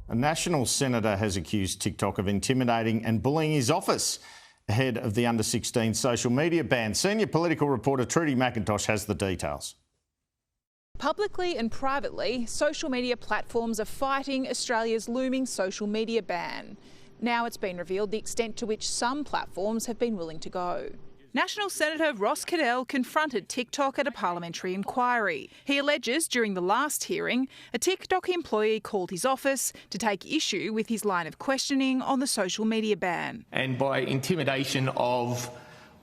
A national senator has accused TikTok of intimidating and bullying his office ahead of the under-16 social media ban. Senior political reporter Trudy McIntosh has the details. Publicly and privately, social media platforms are fighting Australia's looming social media ban. Now it's been revealed the extent to which some platforms have been willing to go. National Senator Ross Cadell confronted TikTok at a parliamentary inquiry. He alleges during the last hearing, a TikTok employee called his office to take issue with his line of questioning on the social media ban. And by intimidation of,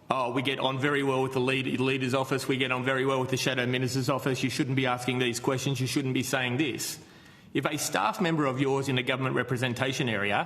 oh, we get on very well with the leader's office, we get on very well with the shadow minister's office, you shouldn't be asking these questions, you shouldn't be saying this. If a staff member of yours in the government representation area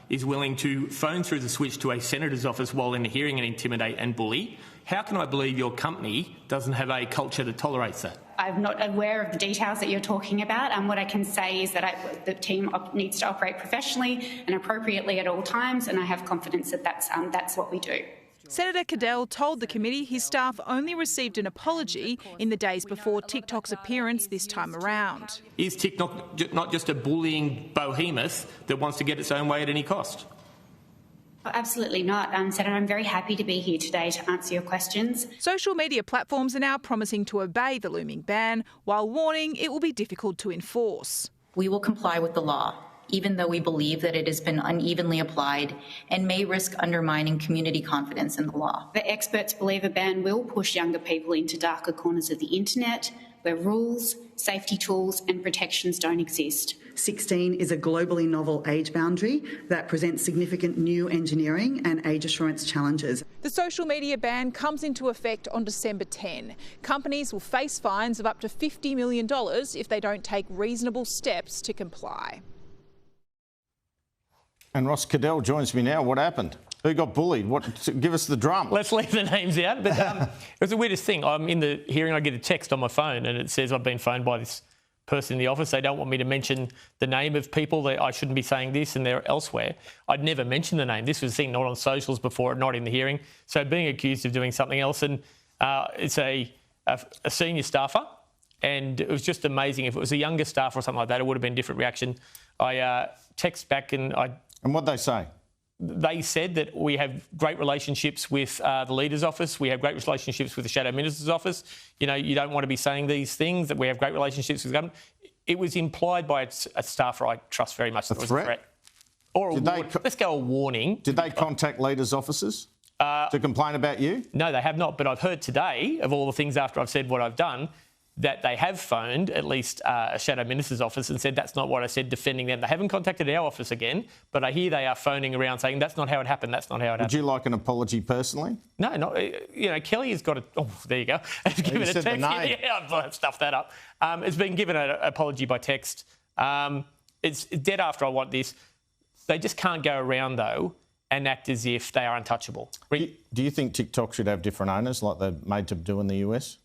is willing to phone through the switch to a senator's office while in the hearing and intimidate and bully, how can I believe your company doesn't have a culture that tolerates that? I'm not aware of the details that you're talking about, and what I can say is that the team needs to operate professionally and appropriately at all times, and I have confidence that that's what we do. Senator Cadell told the committee his staff only received an apology in the days before TikTok's appearance this time around. Is TikTok not just a bullying behemoth that wants to get its own way at any cost? Absolutely not. Senator, I'm very happy to be here today to answer your questions. Social media platforms are now promising to obey the looming ban, while warning it will be difficult to enforce. We will comply with the law, even though we believe that it has been unevenly applied and may risk undermining community confidence in the law. The experts believe a ban will push younger people into darker corners of the internet, where rules, safety tools and protections don't exist. 16 is a globally novel age boundary that presents significant new engineering and age assurance challenges. The social media ban comes into effect on December 10. Companies will face fines of up to $50 million if they don't take reasonable steps to comply. And Ross Cadell joins me now. What happened? Who got bullied? Give us the drum. Let's leave the names out. But it was the weirdest thing. I'm in the hearing, I get a text on my phone and it says I've been phoned by this person in the office. They don't want me to mention the name of people. I shouldn't be saying this and they're elsewhere. I'd never mentioned the name. This was a thing not on socials before, not in the hearing. So being accused of doing something else, and it's a senior staffer. And it was just amazing. If it was a younger staffer or something like that, it would have been a different reaction. I text back and And what'd they say? They said that we have great relationships with the leader's office. We have great relationships with the shadow minister's office. You know, you don't want to be saying these things, that we have great relationships with government. It was implied by a staffer I trust very much that it was a threat. Or let's go a warning. Did they contact leaders' offices to complain about you? No, they have not. But I've heard today, of all the things after I've said what I've done, that they have phoned at least a shadow minister's office and said that's not what I said, defending them. They haven't contacted our office again, but I hear they are phoning around saying that's not how it happened, that's not how it happened. Would you like an apology personally? No, not. You know, Kelly has got a... Oh, there you go. Given a text. Yeah, I've stuffed that up. It's been given an apology by text. It's dead after I want this. They just can't go around, though, and act as if they are untouchable. Do you think TikTok should have different owners like they're made to do in the US?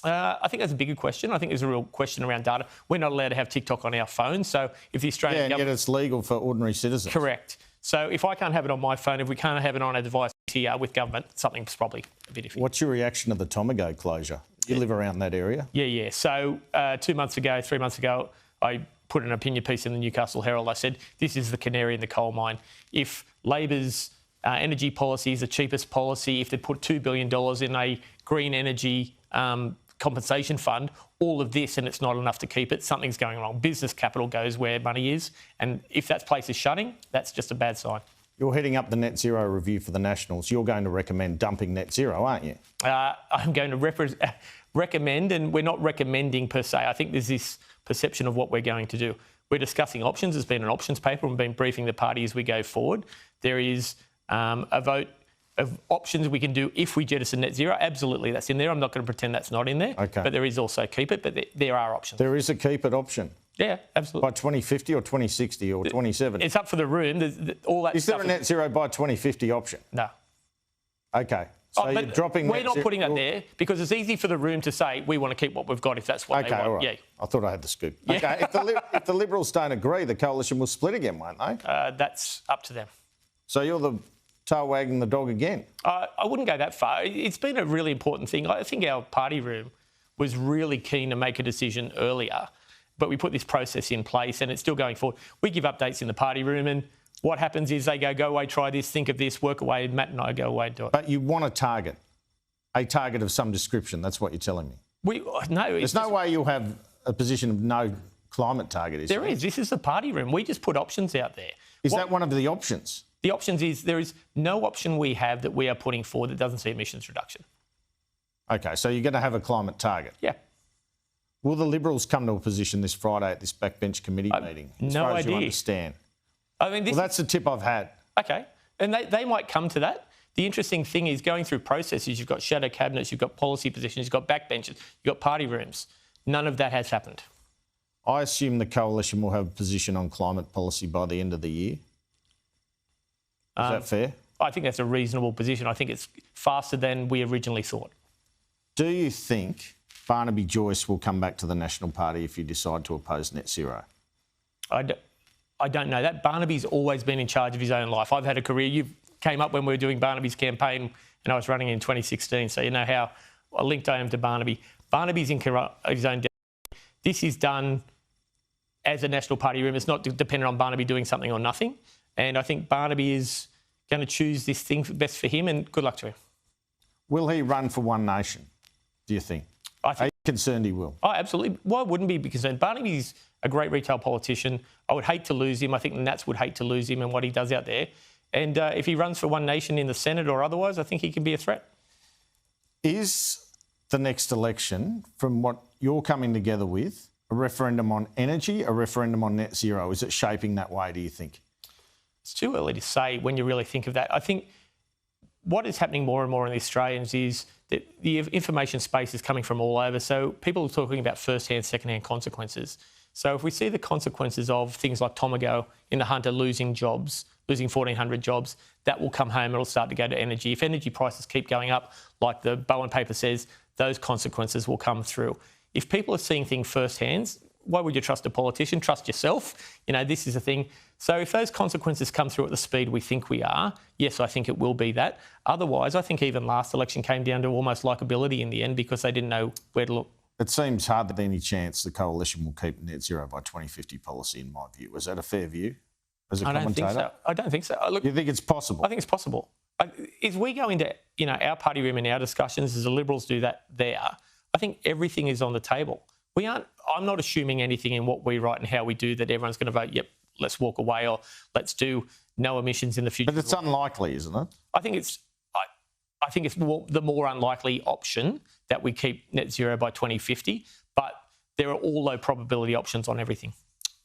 I think that's a bigger question. I think there's a real question around data. We're not allowed to have TikTok on our phones, so if the Australian government... Yeah, yet it's legal for ordinary citizens. Correct. So if I can't have it on my phone, if we can't have it on a device here with government, something's probably a bit iffy. What's your reaction to the Tomago closure? You live around that area? Yeah. So 3 months ago, I put an opinion piece in the Newcastle Herald. I said, this is the canary in the coal mine. If Labor's energy policy is the cheapest policy, if they put $2 billion in a green energy compensation fund, all of this, and it's not enough to keep it, something's going wrong. Business capital goes where money is, and if that place is shutting, that's just a bad sign. You're heading up the net zero review for the Nationals. You're going to recommend dumping net zero, aren't you? I'm going to recommend, and we're not recommending per se. I think there's this perception of what we're going to do. We're discussing options. There's been an options paper. We've been briefing the party as we go forward. There is a vote of options we can do if we jettison net zero. Absolutely, that's in there. I'm not going to pretend that's not in there. Okay. But there is also keep it, but there are options. There is a keep it option? Yeah, absolutely. By 2050 or 2060 or 2070? It's up for the room. All that is there a net zero by 2050 option? No. OK. So you're dropping... We're not putting that there because it's easy for the room to say we want to keep what we've got if that's what they want. All right. Yeah. I thought I had the scoop. Yeah. OK, if the Liberals don't agree, the coalition will split again, won't they? That's up to them. So you're the tail wagging the dog again? I wouldn't go that far. It's been a really important thing. I think our party room was really keen to make a decision earlier but we put this process in place and it's still going forward. We give updates in the party room, and what happens is they go away, try this, think of this, work away, and Matt and I go away and do it. But you want a target of some description. That's what you're telling me. There's no way you'll have a position of no climate target, is there? There is. This is the party room. We just put options out there. Is that one of the options? The options is there is no option we have that we are putting forward that doesn't see emissions reduction. Okay, so you're going to have a climate target. Yeah. Will the Liberals come to a position this Friday at this backbench committee meeting? As no far as idea. you understand. I mean, That's the tip I've had. Okay, and they might come to that. The interesting thing is going through processes, you've got shadow cabinets, you've got policy positions, you've got backbenches, you've got party rooms. None of that has happened. I assume the coalition will have a position on climate policy by the end of the year. Is that fair? I think that's a reasonable position. I think it's faster than we originally thought. Do you think Barnaby Joyce will come back to the National Party if you decide to oppose net zero? I don't know that. Barnaby's always been in charge of his own life. I've had a career. You came up when we were doing Barnaby's campaign and I was running in 2016, so you know how linked I am to Barnaby. Barnaby's in his own destiny. This is done as a National Party room. It's not dependent on Barnaby doing something or nothing. And I think Barnaby is going to choose this thing best for him, and good luck to him. Will he run for One Nation, do you think? Are you concerned he will? Oh, absolutely. Why wouldn't he be concerned? Barnaby's a great retail politician. I would hate to lose him. I think the Nats would hate to lose him and what he does out there. And if he runs for One Nation in the Senate or otherwise, I think he can be a threat. Is the next election, from what you're coming together with, a referendum on energy, a referendum on net zero? Is it shaping that way, do you think? It's too early to say when you really think of that. I think what is happening more and more in the Australians is that the information space is coming from all over. So people are talking about first-hand, second-hand consequences. So if we see the consequences of things like Tomago in the Hunter losing jobs, losing 1,400 jobs, that will come home. It'll start to go to energy. If energy prices keep going up, like the Bowen paper says, those consequences will come through. If people are seeing things first-hand, why would you trust a politician? Trust yourself. You know, this is the thing. So if those consequences come through at the speed we think we are, yes, I think it will be that. Otherwise, I think even last election came down to almost likability in the end because they didn't know where to look. It seems hard that any chance the coalition will keep net zero by 2050 policy, in my view. Is that a fair view as a commentator? I don't think so. Look, you think it's possible? I think it's possible. If we go into our party room and our discussions, as the Liberals do that there, I think everything is on the table. I'm not assuming anything in what we write and how we do that everyone's going to vote, yep, let's walk away, or let's do no emissions in the future. But it's unlikely, isn't it? I think it's the more unlikely option that we keep net zero by 2050, but there are all low probability options on everything.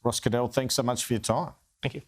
Ross Cadell, thanks so much for your time. Thank you.